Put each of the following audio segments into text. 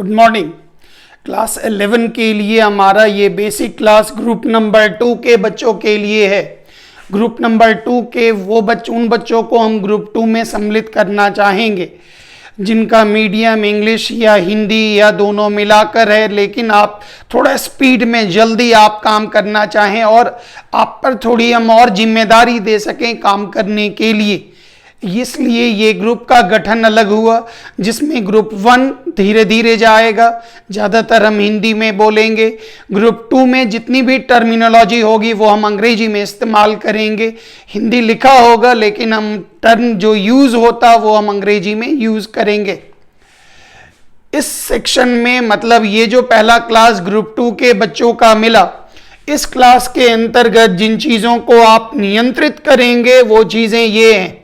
Good morning. Class 11 के लिए हमारा ये बेसिक क्लास ग्रुप नंबर 2 के बच्चों के लिए है। ग्रुप नंबर 2 के उन बच्चों को हम ग्रुप 2 में सम्मिलित करना चाहेंगे जिनका मीडियम इंग्लिश या हिंदी या दोनों मिलाकर है, लेकिन आप थोड़ा स्पीड में जल्दी आप काम करना चाहें और आप पर थोड़ी हम और जिम्मेदारी दे सकें काम करने के लिए, इसलिए ये ग्रुप का गठन अलग हुआ, जिसमें ग्रुप 1 धीरे धीरे जाएगा, ज़्यादातर हम हिंदी में बोलेंगे। ग्रुप 2 में जितनी भी टर्मिनोलॉजी होगी वो हम अंग्रेजी में इस्तेमाल करेंगे। हिंदी लिखा होगा लेकिन हम टर्म जो यूज़ होता वो हम अंग्रेजी में यूज़ करेंगे। इस सेक्शन में मतलब ये जो पहला क्लास ग्रुप 2 के बच्चों का मिला, इस क्लास के अंतर्गत जिन चीज़ों को आप नियंत्रित करेंगे वो चीज़ें ये हैं।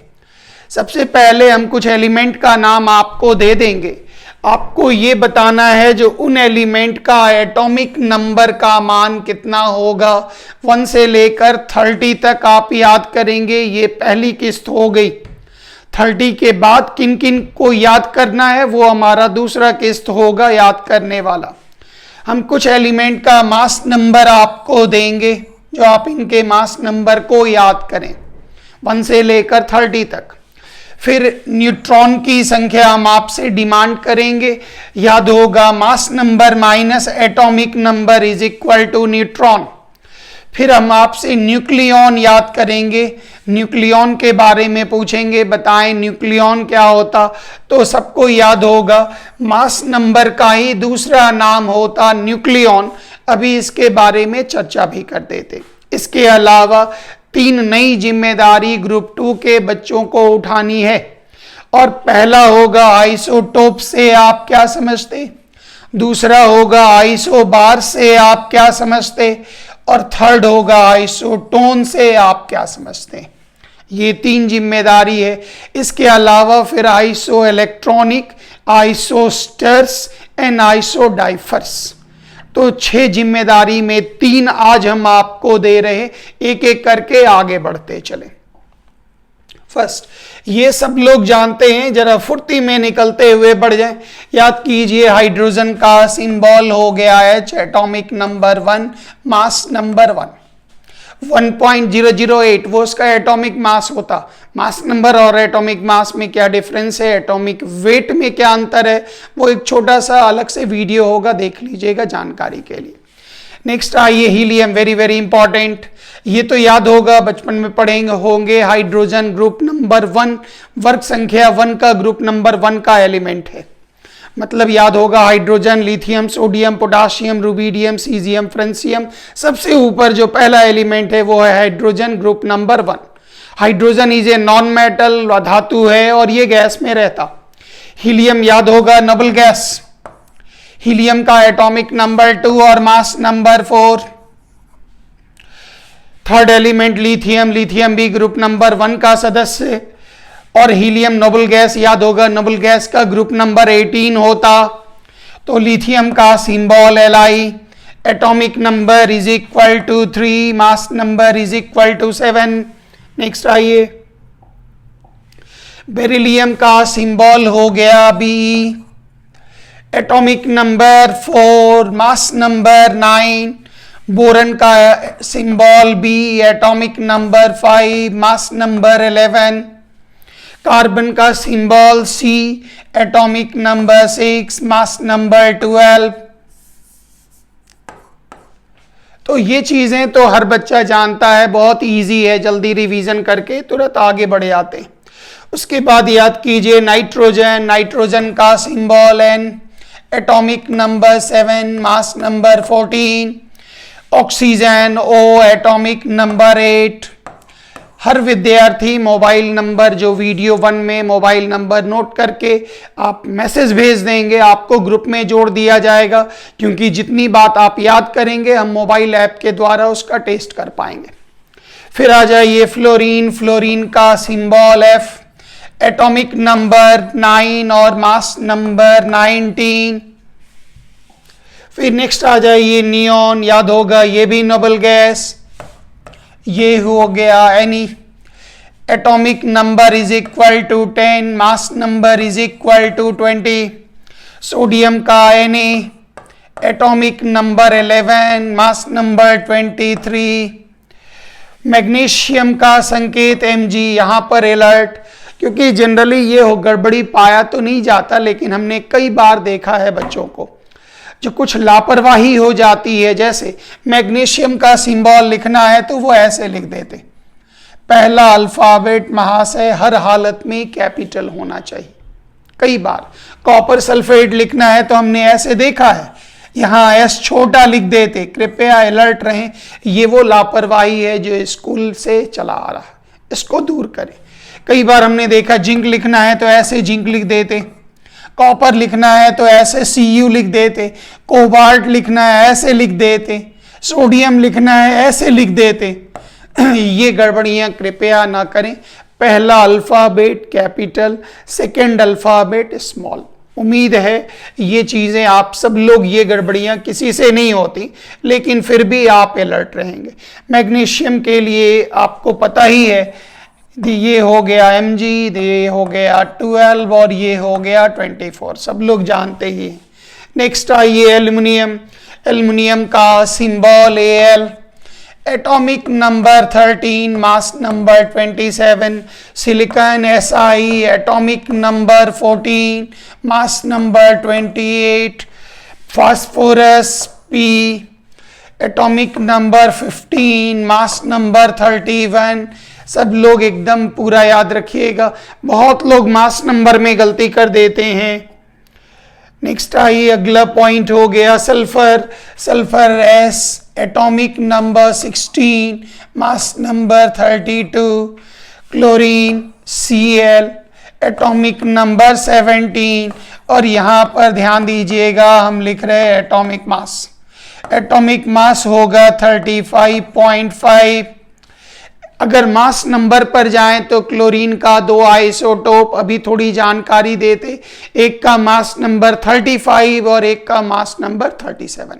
सबसे पहले हम कुछ एलिमेंट का नाम आपको दे देंगे। आपको ये बताना है जो उन एलिमेंट का एटॉमिक नंबर का मान कितना होगा। 1 से लेकर 30 तक आप याद करेंगे, ये पहली किस्त हो गई। 30 के बाद किन किन को याद करना है वो हमारा दूसरा किस्त होगा याद करने वाला। हम कुछ एलिमेंट का मास नंबर आपको देंगे जो आप इनके मास नंबर को याद करें 1 से लेकर 30 तक। फिर न्यूट्रॉन की संख्या हम आपसे डिमांड करेंगे, याद होगा mass number minus atomic number is equal to neutron. फिर हम आपसे न्यूक्लियॉन याद करेंगे, न्यूक्लियॉन के बारे में पूछेंगे, बताएं न्यूक्लियॉन क्या होता, तो सबको याद होगा मास नंबर का ही दूसरा नाम होता न्यूक्लियॉन। अभी इसके बारे में चर्चा भी कर देते। इसके अलावा 3 नई जिम्मेदारी ग्रुप 2 के बच्चों को उठानी है, और पहला होगा आइसोटोप से आप क्या समझते, दूसरा होगा आइसोबार से आप क्या समझते, और थर्ड होगा आइसोटोन से आप क्या समझते। ये 3 जिम्मेदारी है। इसके अलावा फिर आइसो इलेक्ट्रॉनिक, आइसोस्टर्स एंड आइसोडाइफर्स, तो 6 जिम्मेदारी में 3 आज हम आपको दे रहे, एक एक करके आगे बढ़ते चले। फर्स्ट, ये सब लोग जानते हैं, जरा फुर्ती में निकलते हुए बढ़ जाएं। याद कीजिए हाइड्रोजन का सिंबल हो गया H, atomic number 1, mass number 1 1.008 वो उसका एटॉमिक मास होता। मास नंबर और एटॉमिक मास में क्या डिफरेंस है, एटॉमिक वेट में क्या अंतर है, वो एक छोटा सा अलग से वीडियो होगा, देख लीजिएगा जानकारी के लिए। नेक्स्ट आइए हीलियम, वेरी वेरी इंपॉर्टेंट। ये तो याद होगा, बचपन में पढ़ेंगे होंगे। हाइड्रोजन ग्रुप नंबर 1, वर्ग संख्या 1 का ग्रुप नंबर 1 का एलिमेंट है, मतलब याद होगा hydrogen, lithium, sodium, potassium, rubidium, caesium, francium, सबसे ऊपर जो पहला एलिमेंट है वो है hydrogen group number 1। Hydrogen is a non metal, धातु है और ये गैस में रहता। हीलियम याद होगा नोबल गैस। हीलियम का एटॉमिक नंबर 2 और mass number 4। Third element lithium, lithium भी ग्रुप नंबर 1 का सदस्य, और हीलियम नोबल गैस याद होगा, नोबल गैस का ग्रुप नंबर 18 होता। तो लिथियम का symbol Li, atomic number is equal to 3, mass number is equal to 7। Next आइए, बेरिलियम का सिंबल हो गया Be, atomic number 4, mass number 9। Boron का symbol B, atomic number 5, mass number 11। Carbon का symbol C, atomic number 6, mass number 12। तो ये चीजें तो हर बच्चा जानता है, बहुत इजी है, जल्दी रिवीजन करके तुरंत आगे बढ़ जाते हैं। उसके बाद याद कीजिए नाइट्रोजन, नाइट्रोजन का symbol N, atomic number 7, mass number 14। Oxygen O, atomic number 8। हर विद्यार्थी मोबाइल नंबर जो वीडियो 1 में मोबाइल नंबर नोट करके आप मैसेज भेज देंगे, आपको ग्रुप में जोड़ दिया जाएगा, क्योंकि जितनी बात आप याद करेंगे हम मोबाइल ऐप के द्वारा उसका टेस्ट कर पाएंगे। फिर आ जाइए फ्लोरीन, फ्लोरीन का सिंबल F, एटॉमिक नंबर 9 और मास नंबर 19। फिर नेक्स्ट आ जाइए नियॉन, याद होगा ये भी नोबल गैस, ये हो गया Ni, atomic number is equal to 10, mass number is equal to 20। Sodium का Na, atomic number 11, mass number 23। Magnesium का संकेत Mg, यहां पर अलर्ट, क्योंकि जनरली ये हो गड़बड़ी पाया तो नहीं जाता, लेकिन हमने कई बार देखा है बच्चों को जो कुछ लापरवाही हो जाती है। जैसे मैग्नीशियम का सिंबल लिखना है तो वो ऐसे लिख देते, पहला अल्फाबेट महाशय हर हालत में कैपिटल होना चाहिए। कई बार कॉपर सल्फेट लिखना है तो हमने ऐसे देखा है, यहाँ एस छोटा लिख देते। कृपया अलर्ट रहें, ये वो लापरवाही है जो स्कूल से चला आ रहा है, इसको दूर करें। कई बार हमने देखा जिंक लिखना है तो ऐसे जिंक लिख देते, कॉपर लिखना है तो ऐसे Cu लिख देते, कोबाल्ट लिखना है ऐसे लिख देते, सोडियम लिखना है ऐसे लिख देते। ये गड़बड़ियां कृपया ना करें। पहला alphabet capital, second alphabet small. उम्मीद है ये चीज़ें आप सब लोग, ये गड़बड़ियां किसी से नहीं होती, लेकिन फिर भी आप अलर्ट रहेंगे। मैग्नीशियम के लिए आपको पता ही है, ये हो गया Mg, ये हो गया 12 और ये हो गया 24, सब लोग जानते ही हैं। नेक्स्ट आइए एल्युमिनियम। एल्युमिनियम का symbol Al, atomic number 13, mass number 27। Silicon Si, atomic number 14, mass number 28। Phosphorus P, atomic number 15, mass number 31। सब लोग एकदम पूरा याद रखिएगा, बहुत लोग मास नंबर में गलती कर देते हैं। नेक्स्ट आइए अगला पॉइंट हो गया sulphur. Sulphur S, atomic number 16, mass number 32। Chlorine Cl, atomic number 17। और यहाँ पर ध्यान दीजिएगा, हम लिख रहे हैं एटॉमिक मास। एटॉमिक मास होगा 35.5। अगर मास नंबर पर जाएं तो क्लोरीन का 2 आइसोटोप अभी थोड़ी जानकारी देते, एक का मास नंबर 35 और एक का मास नंबर 37।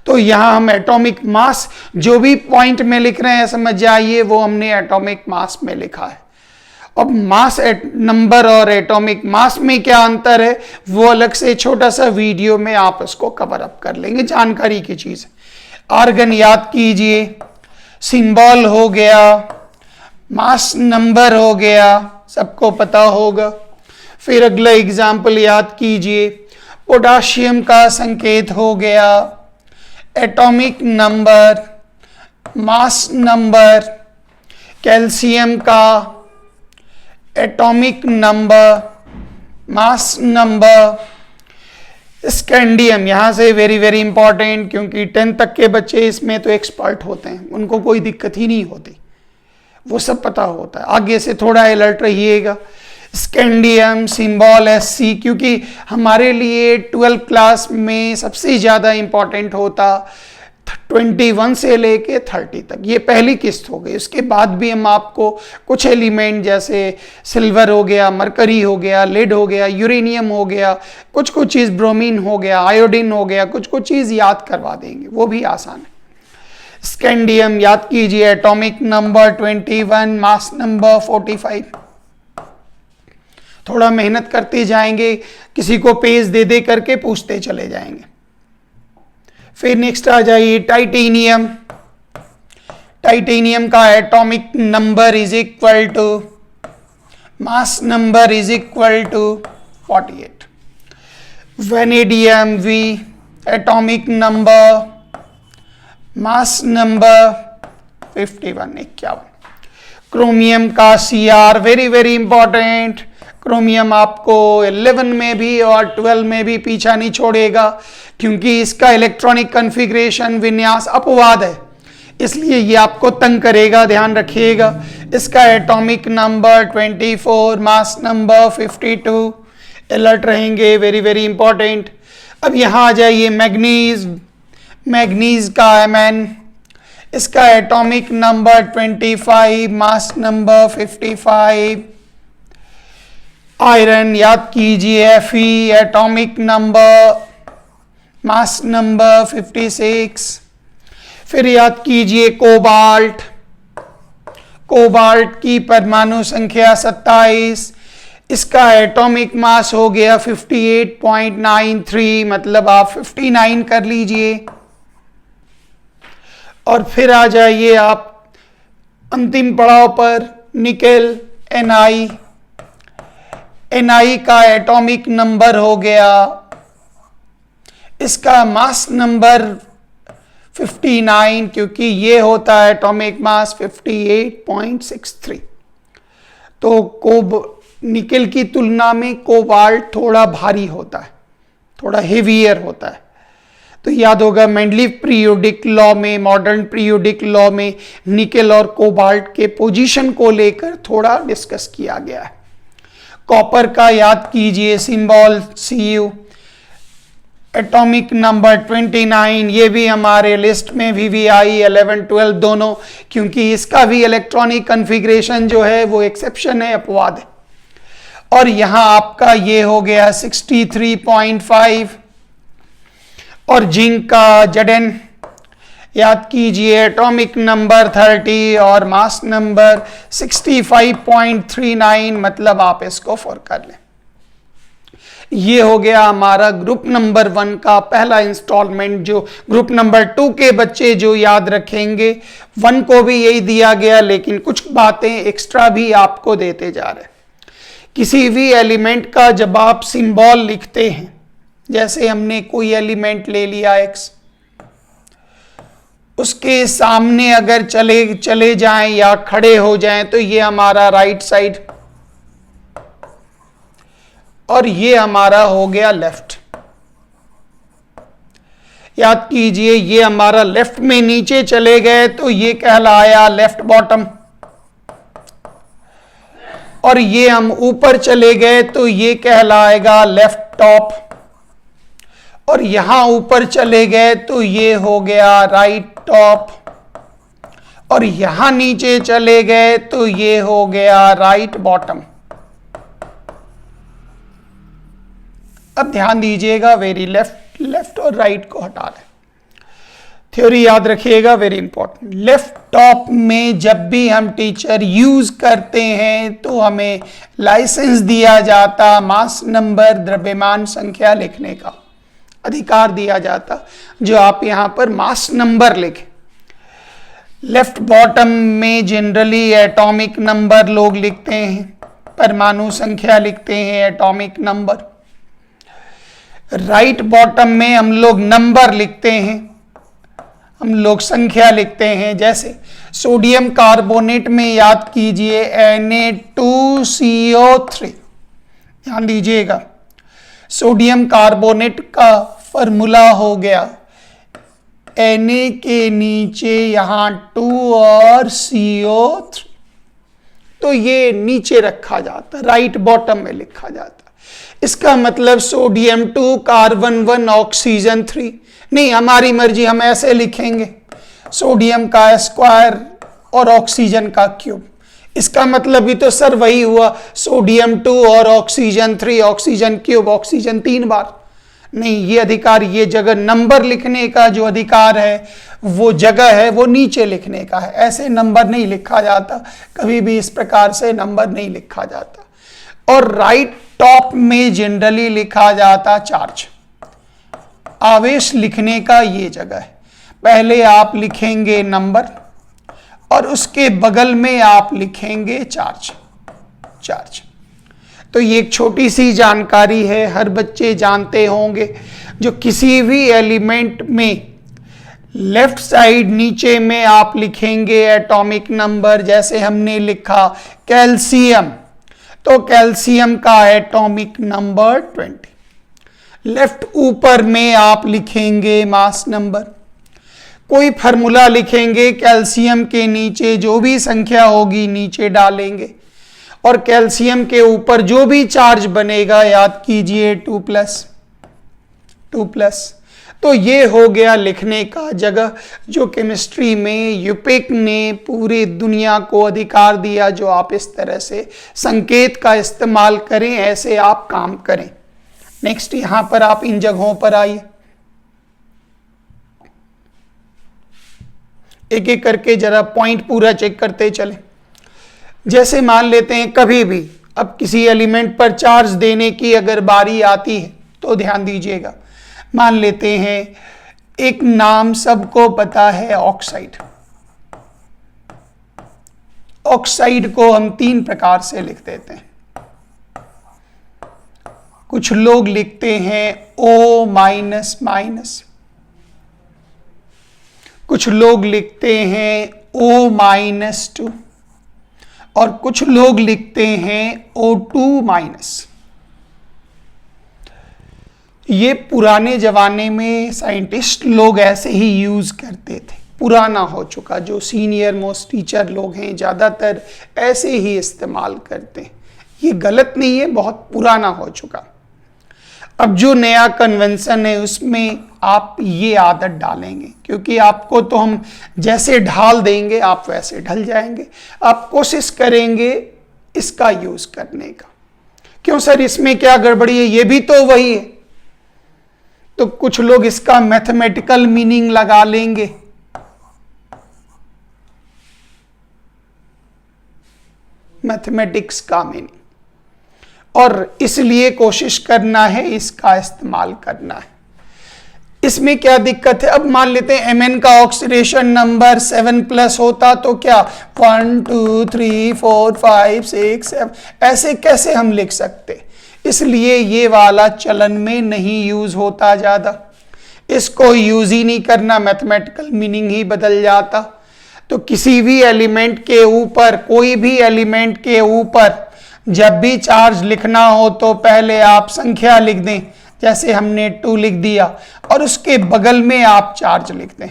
तो यहाँ हम एटॉमिक मास जो भी पॉइंट में लिख रहे हैं समझ जाइए, वो हमने एटॉमिक मास में लिखा है। अब मास नंबर और एटॉमिक मास में क्या अंतर है वो अलग से छोटा सा वीडियो में आप उसको कवर अप कर लेंगे, जानकारी की चीज। आर्गन याद कीजिए, सिंबल हो गया, मास नंबर हो गया, सबको पता होगा। फिर अगला एग्जाम्पल याद कीजिए, पोटाशियम का संकेत हो गया, atomic number, mass number. Calcium का atomic number, mass number. Scandium, यहाँ से वेरी वेरी इंपॉर्टेंट, क्योंकि 10 तक के बच्चे इसमें तो एक्सपर्ट होते हैं, उनको कोई दिक्कत ही नहीं होती, वो सब पता होता है। आगे से थोड़ा अलर्ट रहिएगा। स्कैंडियम सिंबल Sc, क्योंकि हमारे लिए 12 क्लास में सबसे ज़्यादा इंपॉर्टेंट होता 21 से लेके 30 तक, ये पहली किस्त हो गई। उसके बाद भी हम आपको कुछ एलिमेंट जैसे सिल्वर हो गया, मरकरी हो गया, लेड हो गया, यूरेनियम हो गया, कुछ कुछ चीज़ ब्रोमीन हो गया, आयोडीन हो गया, कुछ कुछ चीज़ याद करवा देंगे, वो भी आसान है। स्कैंडियम याद कीजिए, एटॉमिक नंबर 21, मास नंबर 45। थोड़ा मेहनत करते जाएंगे, किसी को पेज दे दे करके पूछते चले जाएंगे। फिर नेक्स्ट आ जाइए टाइटेनियम। टाइटेनियम का atomic number is equal to, mass number is equal to 48। Vanadium V, atomic number, mass number 51। Chromium का Cr, very very important. Chromium आपको 11 में भी और 12 में भी पीछा नहीं छोड़ेगा, क्योंकि इसका इलेक्ट्रॉनिक कॉन्फ़िगरेशन विन्यास अपवाद है, इसलिए ये आपको तंग करेगा, ध्यान रखिएगा। इसका atomic number 24, mass number 52। Alert रहेंगे, वेरी वेरी इंपॉर्टेंट। अब यहाँ आ जाइए मैग्नीज। मैग्नीज का Mn, इसका atomic number 25, mass number 55। Iron याद कीजिए, Fe, atomic number, mass number 56। फिर याद कीजिए कोबाल्ट। कोबाल्ट की परमाणु संख्या 27। इसका एटॉमिक मास हो गया 58.93, मतलब आप 59 कर लीजिए। और फिर आ जाइए आप अंतिम पड़ाव पर, निकेल Ni का एटॉमिक नंबर हो गया, इसका मास नंबर 59, क्योंकि ये होता है एटॉमिक मास 58.63। तो निकेल की तुलना में कोबाल्ट थोड़ा भारी होता है, थोड़ा हेवियर होता है। तो याद होगा मेंडलीव पीरियोडिक लॉ में, मॉडर्न पीरियोडिक लॉ में निकेल और कोबाल्ट के पोजीशन को लेकर थोड़ा डिस्कस किया गया है। कॉपर का याद कीजिए सिंबल Cu, एटॉमिक नंबर 29, ये भी हमारे लिस्ट में VVI 11 12 दोनों, क्योंकि इसका भी इलेक्ट्रॉनिक कॉन्फ़िगरेशन जो है वो एक्सेप्शन है, अपवाद है। और यहां आपका ये हो गया 63.5। और जिंक का Zn याद कीजिए, एटॉमिक नंबर 30 और मास नंबर 65.39, मतलब आप इसको 4 कर लें। ये हो गया हमारा ग्रुप नंबर 1 का पहला इंस्टॉलमेंट। जो ग्रुप नंबर 2 के बच्चे जो याद रखेंगे, 1 को भी यही दिया गया, लेकिन कुछ बातें एक्स्ट्रा भी आपको देते जा रहे हैं। किसी भी एलिमेंट का जब आप सिंबल लिखते हैं, जैसे हमने कोई एलिमेंट ले लिया X, उसके सामने अगर चले जाएं या खड़े हो जाएं तो ये हमारा राइट साइड और ये हमारा हो गया लेफ्ट। याद कीजिए, ये हमारा लेफ्ट में नीचे चले गए तो ये कहलाया लेफ्ट बॉटम, और ये हम ऊपर चले गए तो ये कहलाएगा लेफ्ट टॉप, और यहां ऊपर चले गए तो ये हो गया राइट टॉप, और यहां नीचे चले गए तो ये हो गया राइट बॉटम। अब ध्यान दीजिएगा, वेरी लेफ्ट और राइट को हटा दें। थ्योरी याद रखिएगा, वेरी इंपॉर्टेंट। लेफ्ट टॉप में जब भी हम टीचर यूज करते हैं तो हमें लाइसेंस दिया जाता, मास नंबर, द्रव्यमान संख्या लिखने का अधिकार दिया जाता, जो आप यहां पर मास नंबर लिखें। लेफ्ट बॉटम में जनरली एटॉमिक नंबर लोग लिखते हैं, परमाणु संख्या लिखते हैं, एटॉमिक नंबर। राइट बॉटम में हम लोग नंबर लिखते हैं, हम लोग संख्या लिखते हैं। जैसे सोडियम कार्बोनेट में याद कीजिए Na2CO3, ध्यान दीजिएगा, सोडियम कार्बोनेट का फॉर्मूला हो गया Na के नीचे यहां 2 और CO3, तो ये नीचे रखा जाता, राइट बॉटम में लिखा जाता। इसका मतलब सोडियम 2 कार्बन 1 ऑक्सीजन 3 नहीं, हमारी मर्जी, हम ऐसे लिखेंगे सोडियम का स्क्वायर और ऑक्सीजन का क्यूब। इसका मतलब भी तो सर वही हुआ, सोडियम 2 और ऑक्सीजन 3, ऑक्सीजन क्यूब, ऑक्सीजन 3 बार। नहीं, ये अधिकार, ये जगह नंबर लिखने का जो अधिकार है, वो जगह है वो नीचे लिखने का है। ऐसे नंबर नहीं लिखा जाता, कभी भी इस प्रकार से नंबर नहीं लिखा जाता। और राइट टॉप में जनरली लिखा जाता चार्ज, आवेश लिखने का ये जगह है। पहले आप लिखेंगे नंबर और उसके बगल में आप लिखेंगे चार्ज। तो ये एक छोटी सी जानकारी है, हर बच्चे जानते होंगे। जो किसी भी एलिमेंट में लेफ्ट साइड नीचे में आप लिखेंगे एटॉमिक नंबर, जैसे हमने लिखा कैल्शियम, तो कैल्शियम का एटॉमिक नंबर 20। लेफ्ट ऊपर में आप लिखेंगे मास नंबर, कोई फार्मूला लिखेंगे, कैल्शियम के नीचे जो भी संख्या होगी नीचे डालेंगे, और कैल्शियम के ऊपर जो भी चार्ज बनेगा याद कीजिए 2+। तो ये हो गया लिखने का जगह, जो केमिस्ट्री में यूपिक ने पूरी दुनिया को अधिकार दिया, जो आप इस तरह से संकेत का इस्तेमाल करें, ऐसे आप काम करें। नेक्स्ट यहां पर आप इन जगहों पर आइए, एक एक करके जरा पॉइंट पूरा चेक करते चलें। जैसे मान लेते हैं कभी भी अब किसी एलिमेंट पर चार्ज देने की अगर बारी आती है तो ध्यान दीजिएगा, मान लेते हैं एक नाम सबको पता है ऑक्साइड। ऑक्साइड को हम 3 प्रकार से लिख देते हैं। कुछ लोग लिखते हैं O माइनस माइनस, कुछ लोग लिखते हैं O माइनस 2 और कुछ लोग लिखते हैं O2 माइनस। ये पुराने जमाने में साइंटिस्ट लोग ऐसे ही यूज करते थे, पुराना हो चुका। जो सीनियर मोस्ट टीचर लोग हैं ज़्यादातर ऐसे ही इस्तेमाल करते हैं। ये गलत नहीं है, बहुत पुराना हो चुका। अब जो नया कन्वेंशन है उसमें आप ये आदत डालेंगे, क्योंकि आपको तो हम जैसे ढाल देंगे आप वैसे ढल जाएंगे। आप कोशिश करेंगे इसका यूज करने का। क्यों सर, इसमें क्या गड़बड़ी है, ये भी तो वही है। तो कुछ लोग इसका मैथमेटिकल मीनिंग लगा लेंगे, मैथमेटिक्स का मीनिंग, और इसलिए कोशिश करना है इसका इस्तेमाल करना है। इसमें क्या दिक्कत है? अब मान लेते हैं Mn का ऑक्सीडेशन नंबर 7+ होता तो क्या 1 2 3 4 5 6 7 ऐसे कैसे हम लिख सकते? इसलिए ये वाला चलन में नहीं यूज होता ज्यादा, इसको यूज ही नहीं करना, मैथमेटिकल मीनिंग ही बदल जाता। तो किसी भी एलिमेंट के ऊपर, कोई भी एलिमेंट के ऊपर जब भी चार्ज लिखना हो तो पहले आप संख्या लिख दें, जैसे हमने 2 लिख दिया, और उसके बगल में आप चार्ज लिख दें।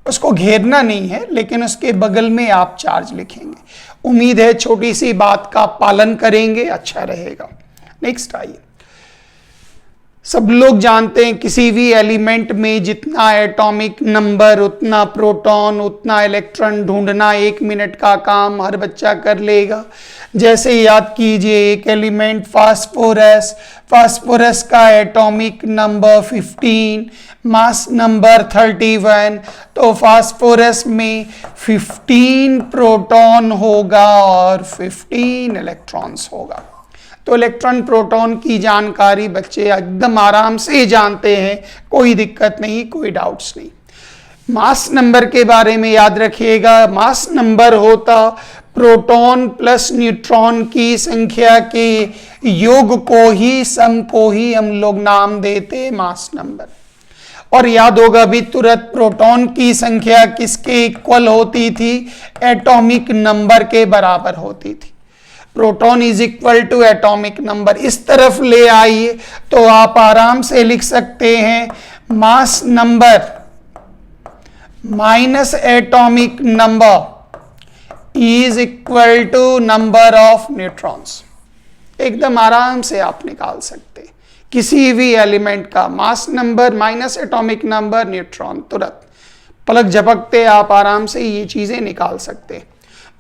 उसको घेरना नहीं है, लेकिन उसके बगल में आप चार्ज लिखेंगे। उम्मीद है छोटी सी बात का पालन करेंगे, अच्छा रहेगा। नेक्स्ट आइए। सब लोग जानते हैं किसी भी एलिमेंट में जितना एटॉमिक नंबर उतना प्रोटॉन उतना इलेक्ट्रॉन ढूंढना 1 मिनट का काम हर बच्चा कर लेगा। जैसे याद कीजिए एक एलिमेंट फास्फोरस, फास्फोरस का एटॉमिक नंबर 15, मास नंबर 31, तो फास्फोरस में 15 प्रोटॉन होगा और 15 इलेक्ट्रॉन्स होगा। तो इलेक्ट्रॉन प्रोटॉन की जानकारी बच्चे एकदम आराम से जानते हैं, कोई दिक्कत नहीं, कोई डाउट्स नहीं। मास नंबर के बारे में याद रखिएगा, मास नंबर होता प्रोटॉन प्लस न्यूट्रॉन की संख्या के योग को ही, सम को ही हम लोग नाम देते मास नंबर। और याद होगा अभी तुरंत प्रोटॉन की संख्या किसके इक्वल होती थी? एटॉमिक नंबर के बराबर होती थी। Proton is equal to atomic number. इस तरफ ले आइए तो आप आराम से लिख सकते हैं mass number minus atomic number is equal to number of neutrons. एकदम आराम से आप निकाल सकते हैं किसी भी एलिमेंट का मास number minus atomic number neutron, तुरंत पलक झपकते आप आराम से ये चीजें निकाल सकते हैं।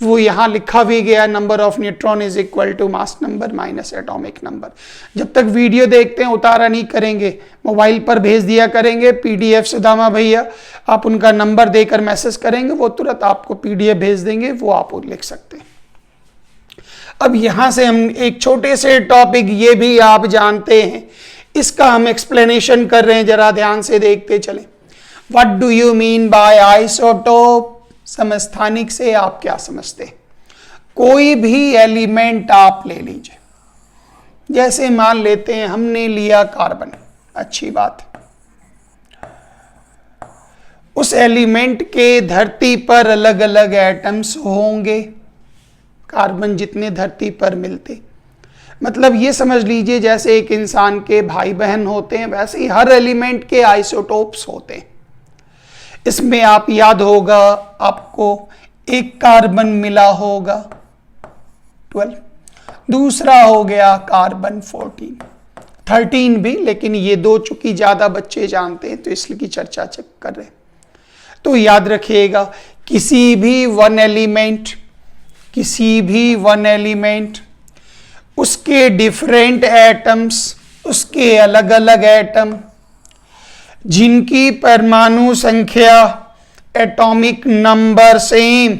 वो यहां लिखा भी गया, number of neutron is equal to mass number minus atomic number. जब तक वीडियो देखते हैं उतारा नहीं करेंगे, मोबाइल पर भेज दिया करेंगे पीडीएफ। सुदामा भैया आप उनका नंबर देकर मैसेज करेंगे, वो तुरंत आपको पीडीएफ भेज देंगे, वो आप लिख सकते हैं। अब यहां से हम एक छोटे से टॉपिक, ये भी आप जानते हैं, इसका हम एक्सप्लेनेशन कर रहे हैं, जरा ध्यान से देखते चले। What do you mean by isotope? समस्थानिक से आप क्या समझते हैं? कोई भी एलिमेंट आप ले लीजिए, जैसे मान लेते हैं हमने लिया कार्बन, अच्छी बात। उस एलिमेंट के धरती पर अलग अलग एटम्स होंगे, कार्बन जितने धरती पर मिलते, मतलब ये समझ लीजिए जैसे एक इंसान के भाई बहन होते हैं, वैसे ही हर एलिमेंट के आइसोटोप्स होते हैं। इसमें आप याद होगा आपको एक कार्बन मिला होगा 12, दूसरा हो गया कार्बन 14, 13 भी, लेकिन ये दो चूंकि ज्यादा बच्चे जानते हैं तो इसलिए की चर्चा कर रहे हैं। तो याद रखिएगा किसी भी वन एलिमेंट उसके डिफरेंट एटम्स, उसके अलग अलग एटम जिनकी परमाणु संख्या एटॉमिक नंबर सेम,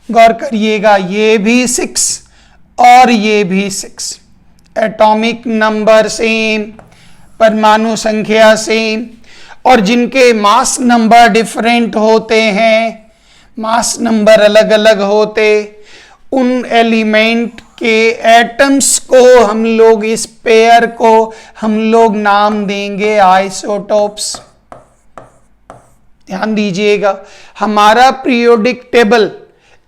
गौर करिएगा ये भी 6 और ये भी 6। एटॉमिक नंबर सेम, परमाणु संख्या सेम, और जिनके मास नंबर डिफरेंट होते हैं, मास नंबर अलग अलग होते, उन एलिमेंट के एटम्स को हम लोग, इस पेयर को हम लोग नाम देंगे आइसोटोप्स। ध्यान दीजिएगा, हमारा पीरियोडिक टेबल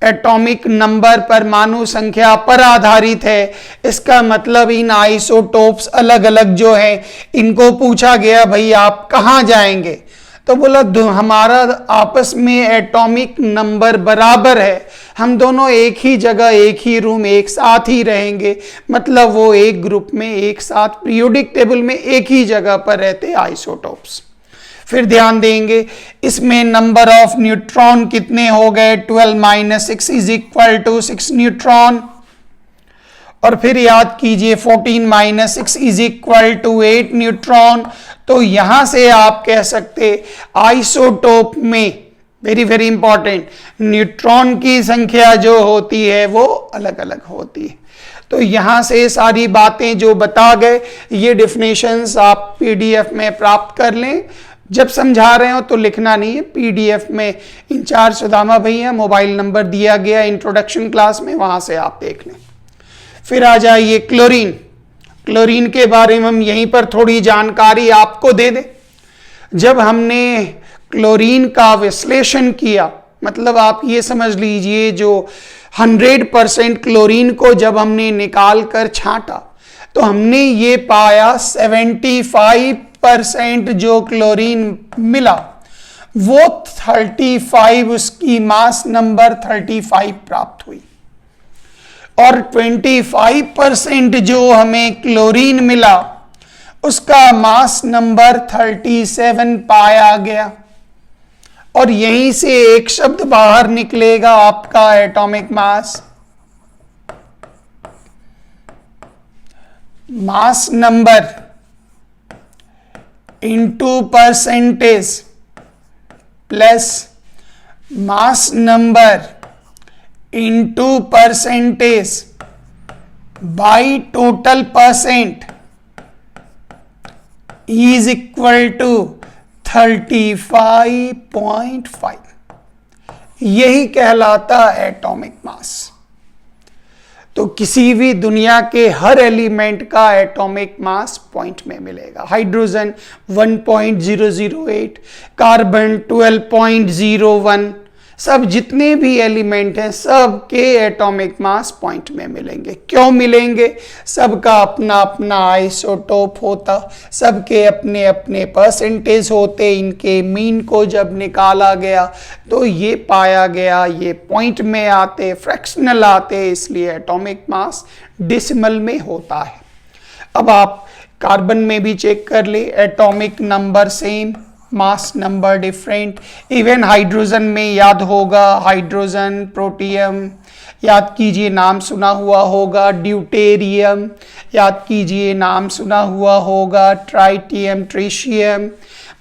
एटॉमिक नंबर, परमाणु संख्या पर आधारित है। इसका मतलब इन आइसोटोप्स अलग अलग जो है, इनको पूछा गया भाई आप कहाँ जाएंगे, तो बोला हमारा आपस में एटॉमिक नंबर बराबर है, हम दोनों एक ही जगह, एक ही रूम, एक साथ ही रहेंगे। मतलब वो एक ग्रुप में एक साथ पीरियोडिक टेबल में एक ही जगह पर रहते आइसोटोप्स। फिर ध्यान देंगे, इसमें नंबर ऑफ न्यूट्रॉन कितने हो गए, 12 - 6 = 6 न्यूट्रॉन। और फिर याद कीजिए 14 - 6 = 8 न्यूट्रॉन। तो यहां से आप कह सकते आइसोटोप में, वेरी वेरी इंपॉर्टेंट, न्यूट्रॉन की संख्या जो होती है वो अलग अलग होती है। तो यहां से सारी बातें जो बता गए, ये डिफिनेशंस आप पीडीएफ में प्राप्त कर लें। जब समझा रहे हो तो लिखना नहीं है, पीडीएफ में इंचार्ज सुदामा भैया, मोबाइल नंबर दिया गया इंट्रोडक्शन क्लास में, वहां से आप देख लें। फिर आ जाइए क्लोरीन। क्लोरीन के बारे में हम यहीं पर थोड़ी जानकारी आपको दे दें। जब हमने क्लोरीन का विश्लेषण किया, मतलब आप ये समझ लीजिए जो 100% क्लोरीन को जब हमने निकाल कर छांटा, तो हमने ये पाया 75% जो क्लोरीन मिला वो 35, उसकी मास नंबर 35 प्राप्त हुई। और 25% जो हमें क्लोरीन मिला उसका मास नंबर 37 पाया गया। और यहीं से एक शब्द बाहर निकलेगा आपका atomic mass. Mass number into percentage plus mass number into percentage by total percent is equal to 35.5। यही कहलाता एटॉमिक मास। तो किसी भी दुनिया के हर एलिमेंट का एटॉमिक मास पॉइंट में मिलेगा। हाइड्रोजन 1.008, कार्बन 12.01, सब जितने भी एलिमेंट हैं सब के एटॉमिक मास पॉइंट में मिलेंगे। क्यों मिलेंगे? सबका अपना अपना आइसोटोप होता, सबके अपने अपने परसेंटेज होते। इनके मीन को जब निकाला गया तो ये पाया गया ये पॉइंट में आते, फ्रैक्शनल आते, इसलिए एटॉमिक मास डेसिमल में होता है। अब आप कार्बन में भी चेक कर ले, atomic number same, mass number different. Even hydrogen में याद होगा, हाइड्रोजन, प्रोटियम याद कीजिए, नाम सुना हुआ होगा, ड्यूटेरियम याद कीजिए, नाम सुना हुआ होगा, ट्राइटियम, ट्रिशियम।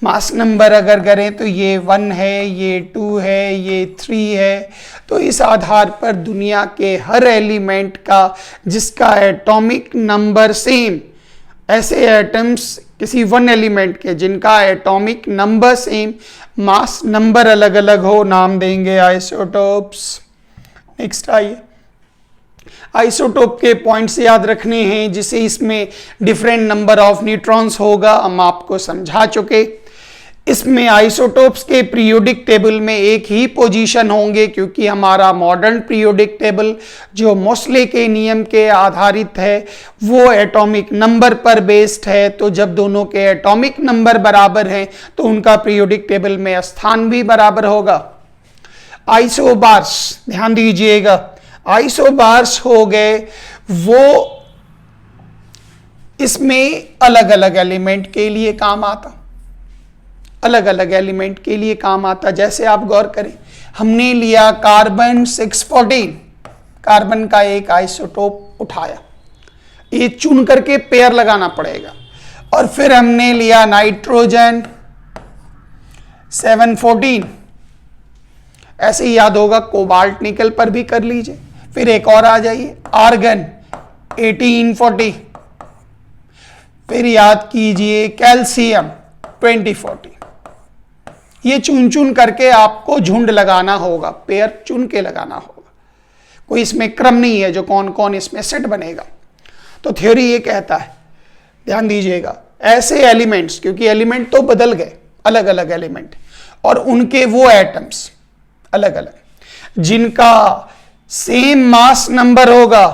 मास नंबर अगर करें तो ये 1 है, ये 2 है, ये 3 है। तो इस आधार पर दुनिया के हर एलिमेंट का जिसका एटॉमिक नंबर सेम, ऐसे एटम्स किसी वन एलिमेंट के जिनका atomic number same, mass number अलग अलग हो, नाम देंगे आइसोटोप्स। नेक्स्ट आइए, आइसोटोप के पॉइंट्स याद रखने हैं, जिसे इसमें डिफरेंट नंबर ऑफ न्यूट्रॉन्स होगा, हम आपको समझा चुके। इसमें आइसोटोप्स के पीरियोडिक टेबल में एक ही पोजीशन होंगे, क्योंकि हमारा मॉडर्न पीरियोडिक टेबल जो मोस्ले के नियम के आधारित है वो एटॉमिक नंबर पर बेस्ड है। तो जब दोनों के एटॉमिक नंबर बराबर हैं तो उनका पीरियोडिक टेबल में स्थान भी बराबर होगा। आइसोबार्स ध्यान दीजिएगा, आइसोबार्स हो गए वो इसमें अलग अलग एलिमेंट के लिए काम आता, अलग अलग एलिमेंट के लिए काम आता। जैसे आप गौर करें, हमने लिया कार्बन 614, कार्बन का एक आइसोटोप उठाया, ये चुन करके पेयर लगाना पड़ेगा। और फिर हमने लिया नाइट्रोजन 714, ऐसे ही याद होगा कोबाल्ट निकल पर भी कर लीजिए। फिर एक और आ जाइए आर्गन 1840, फिर याद कीजिए कैल्शियम 2040। ये चुन चुन करके आपको झुंड लगाना होगा, पेयर चुन के लगाना होगा, कोई इसमें क्रम नहीं है जो कौन कौन इसमें सेट बनेगा। तो थ्योरी ये कहता है, ध्यान दीजिएगा, ऐसे एलिमेंट्स, क्योंकि एलिमेंट तो बदल गए, अलग अलग एलिमेंट और उनके वो एटम्स अलग अलग, जिनका सेम मास नंबर होगा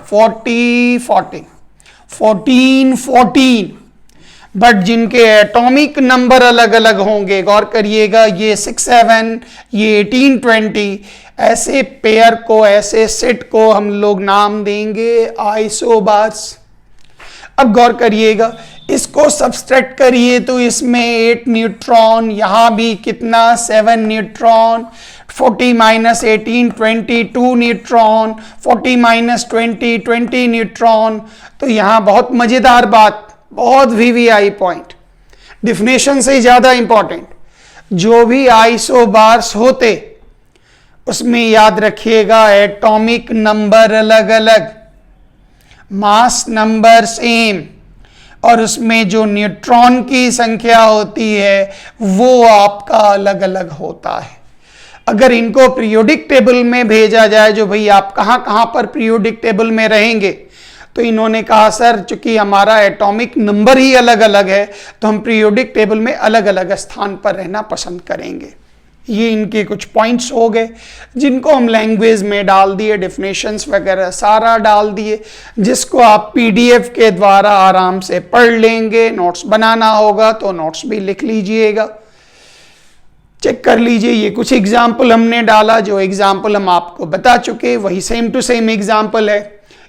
40 40 14 14, बट जिनके एटॉमिक नंबर अलग अलग होंगे। गौर करिएगा, ये 6 7, ये 18 20, ऐसे पेयर को, ऐसे सेट को हम लोग नाम देंगे आइसोबार्स। अब गौर करिएगा, इसको सब्सट्रैक्ट करिए तो इसमें 8 न्यूट्रॉन, यहां भी कितना 7 neutron, 40 minus 18 22 neutron, 40 minus 20 20 neutron. तो यहां बहुत मजेदार बात, बहुत वीवीआई पॉइंट, डिफिनेशन से ज्यादा इंपॉर्टेंट, जो भी आइसोबार्स होते उसमें याद रखिएगा एटॉमिक नंबर अलग अलग, मास नंबर सेम, और उसमें जो न्यूट्रॉन की संख्या होती है वो आपका अलग अलग होता है। अगर इनको पीरियोडिक टेबल में भेजा जाए, जो भाई आप कहां कहां पर पीरियोडिक टेबल में रहेंगे, तो इन्होंने कहा सर चूंकि हमारा एटॉमिक नंबर ही अलग अलग है तो हम पीरियोडिक टेबल में अलग अलग स्थान पर रहना पसंद करेंगे। ये इनके कुछ पॉइंट्स हो गए जिनको हम लैंग्वेज में डाल दिए, डेफिनेशंस वगैरह सारा डाल दिए, जिसको आप पीडीएफ के द्वारा आराम से पढ़ लेंगे। नोट्स बनाना होगा तो नोट्स भी लिख लीजिएगा, चेक कर लीजिए। ये कुछ एग्जाम्पल हमने डाला, जो एग्जाम्पल हम आपको बता चुके वही सेम टू सेम एग्जाम्पल है।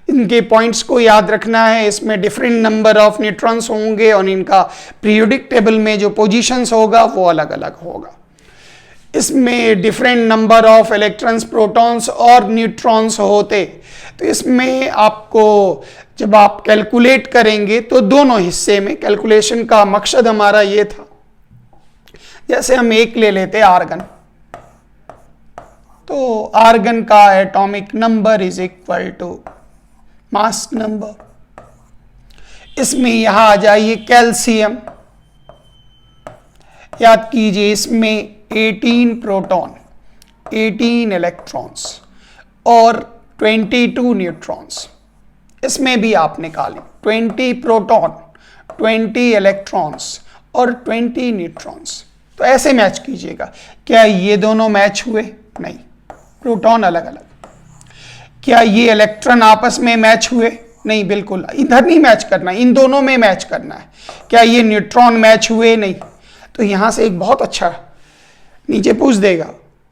इनके पॉइंट्स को याद रखना है, इसमें डिफरेंट नंबर ऑफ न्यूट्रॉन्स होंगे और इनका पीरियोडिक टेबल में जो पोजीशंस होगा वो अलग अलग होगा। इसमें different number of electrons, protons और न्यूट्रॉन्स होते, तो इसमें आपको जब आप कैलकुलेट करेंगे तो दोनों हिस्से में कैलकुलेशन का मकसद हमारा ये था, जैसे हम एक ले लेते आर्गन, तो आर्गन का atomic number is equal to mass number. इसमें यहां आ जाइए कैल्शियम, याद कीजिए इसमें 18 प्रोटॉन, 18 इलेक्ट्रॉन्स और 22 न्यूट्रॉन्स। इसमें भी आप निकालें 20 प्रोटॉन, 20 इलेक्ट्रॉन्स और 20 न्यूट्रॉन्स। तो ऐसे मैच कीजिएगा। क्या ये दोनों मैच हुए? नहीं, प्रोटॉन अलग अलग। क्या ये इलेक्ट्रॉन आपस में मैच हुए? नहीं, बिल्कुल इधर नहीं मैच करना, इन दोनों में मैच करना है। क्या ये न्यूट्रॉन मैच हुए? नहीं। तो यहां से एक बहुत अच्छा नीचे पूछ देगा,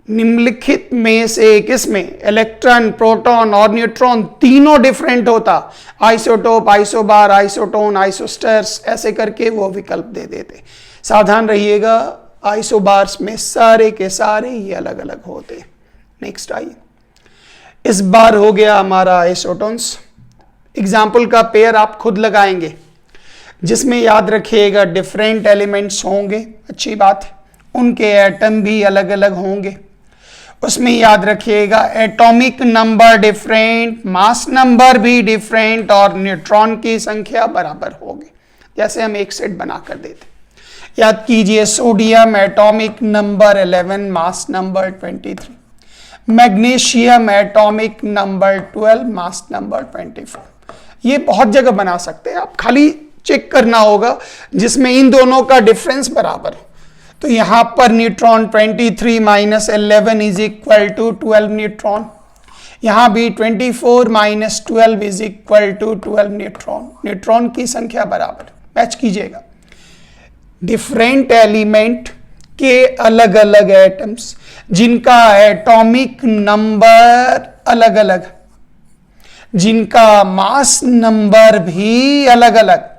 निम्नलिखित में से किसमें इलेक्ट्रॉन, प्रोटॉन और न्यूट्रॉन तीनों डिफरेंट होता? आइसोटोप, आइसोबार, आइसोटोन, आइसोस्टर्स, ऐसे करके वो विकल्प दे देते। सावधान रहिएगा, आइसोबार्स में सारे के सारे ये अलग अलग होते। नेक्स्ट आइए, इस बार हो गया हमारा आइसोटोन्स। एग्जाम्पल का पेयर आप खुद लगाएंगे, जिसमें याद रखिएगा डिफरेंट एलिमेंट्स होंगे, अच्छी बात है, उनके एटम भी अलग अलग होंगे। उसमें याद रखिएगा atomic number different, mass number भी डिफरेंट और न्यूट्रॉन की संख्या बराबर होगी। जैसे हम एक सेट बना कर देते, याद कीजिए sodium atomic number 11, mass number 23, magnesium atomic number 12, mass number 24। ये बहुत जगह बना सकते हैं, आप खाली चेक करना होगा जिसमें इन दोनों का डिफरेंस बराबर हो। तो यहां पर neutron 23 minus 11 is equal to 12 neutron, यहां भी 24 minus 12 is equal to 12 neutron. Neutron की संख्या बराबर, मैच कीजिएगा। डिफरेंट एलिमेंट के अलग अलग एटम्स, जिनका एटॉमिक नंबर अलग अलग, जिनका मास नंबर भी अलग अलग,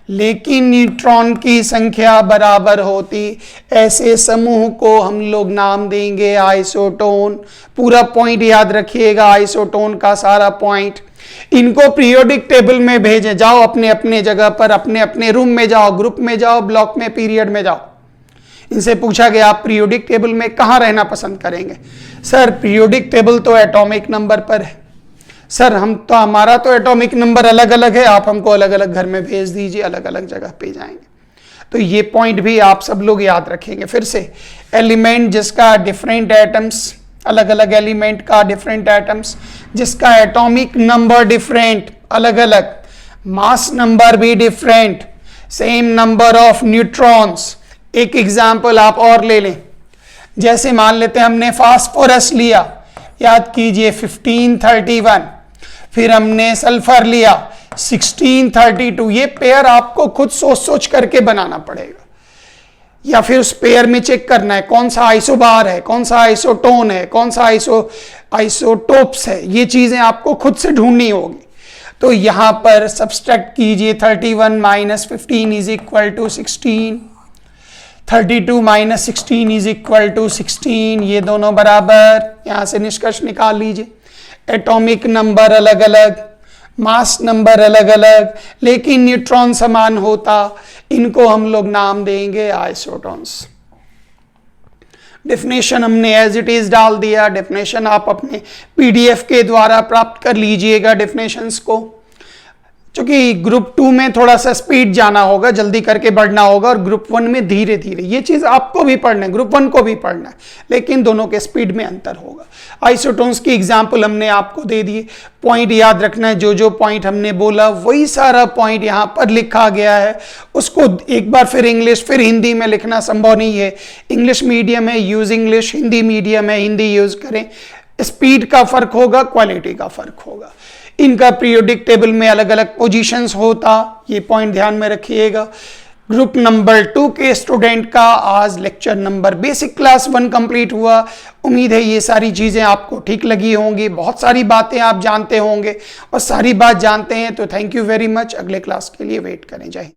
लेकिन न्यूट्रॉन की संख्या बराबर होती, ऐसे समूह को हम लोग नाम देंगे आइसोटोन। पूरा पॉइंट याद रखिएगा, आइसोटोन का सारा पॉइंट। इनको पीरियोडिक टेबल में भेजे, जाओ अपने अपने जगह पर, अपने अपने रूम में जाओ, ग्रुप में जाओ, ब्लॉक में, पीरियड में जाओ। इनसे पूछा गया आप पीरियोडिक टेबल में कहां रहना पसंद करेंगे? सर पीरियोडिक टेबल तो एटॉमिक नंबर पर है, सर हम तो हमारा तो एटॉमिक नंबर अलग अलग है, आप हमको अलग अलग घर में भेज दीजिए, अलग अलग जगह पे जाएंगे। तो ये पॉइंट भी आप सब लोग याद रखेंगे। फिर से एलिमेंट जिसका डिफरेंट एटम्स, अलग अलग एलिमेंट का डिफरेंट एटम्स, जिसका एटॉमिक नंबर डिफरेंट अलग अलग, मास नंबर भी different, same number of neutrons. एक एग्जाम्पल आप और ले लें, जैसे मान लेते हैं हमने फास्फोरस लिया, याद कीजिए 1531, फिर हमने सल्फर लिया 1632। ये पेयर आपको खुद सोच सोच करके बनाना पड़ेगा, या फिर उस पेयर में चेक करना है कौन सा आइसोबार है, कौन सा आइसोटोन है, कौन सा आइसोटोप्स है। ये चीजें आपको खुद से ढूंढनी होगी। तो यहां पर सब्सट्रैक्ट कीजिए, 31 minus 15 is equal to 16, 32 minus 16 is equal to 16, ये दोनों बराबर। यहां से निष्कर्ष निकाल लीजिए, एटॉमिक नंबर अलग अलग, मास नंबर अलग अलग, लेकिन न्यूट्रॉन समान होता, इनको हम लोग नाम देंगे आइसोटॉन्स। डेफिनेशन हमने एज इट इज डाल दिया। डेफिनेशन आप अपने पीडीएफ के द्वारा प्राप्त कर लीजिएगा डेफिनेशंस को, क्योंकि ग्रुप 2 में थोड़ा सा स्पीड जाना होगा, जल्दी करके बढ़ना होगा, और ग्रुप 1 में धीरे धीरे। ये चीज आपको भी पढ़ना है, ग्रुप 1 को भी पढ़ना है, लेकिन दोनों के स्पीड में अंतर होगा। आइसोटोन्स की एग्जाम्पल हमने आपको दे दिए। पॉइंट याद रखना है, जो जो पॉइंट हमने बोला वही सारा पॉइंट यहाँ पर लिखा गया है। उसको एक बार फिर इंग्लिश फिर हिंदी में लिखना संभव नहीं है। इंग्लिश मीडियम है, यूज इंग्लिश, हिंदी मीडियम है, हिंदी यूज करें। स्पीड का फर्क होगा, क्वालिटी का फर्क होगा। इनका पीरियोडिक टेबल में अलग अलग पोजीशंस होता, ये पॉइंट ध्यान में रखिएगा। ग्रुप नंबर 2 के स्टूडेंट का आज lecture number basic class 1 complete हुआ। उम्मीद है ये सारी चीजें आपको ठीक लगी होंगी, बहुत सारी बातें आप जानते होंगे, और सारी बात जानते हैं तो थैंक यू वेरी मच। अगले क्लास के लिए वेट करें। जय हिंद।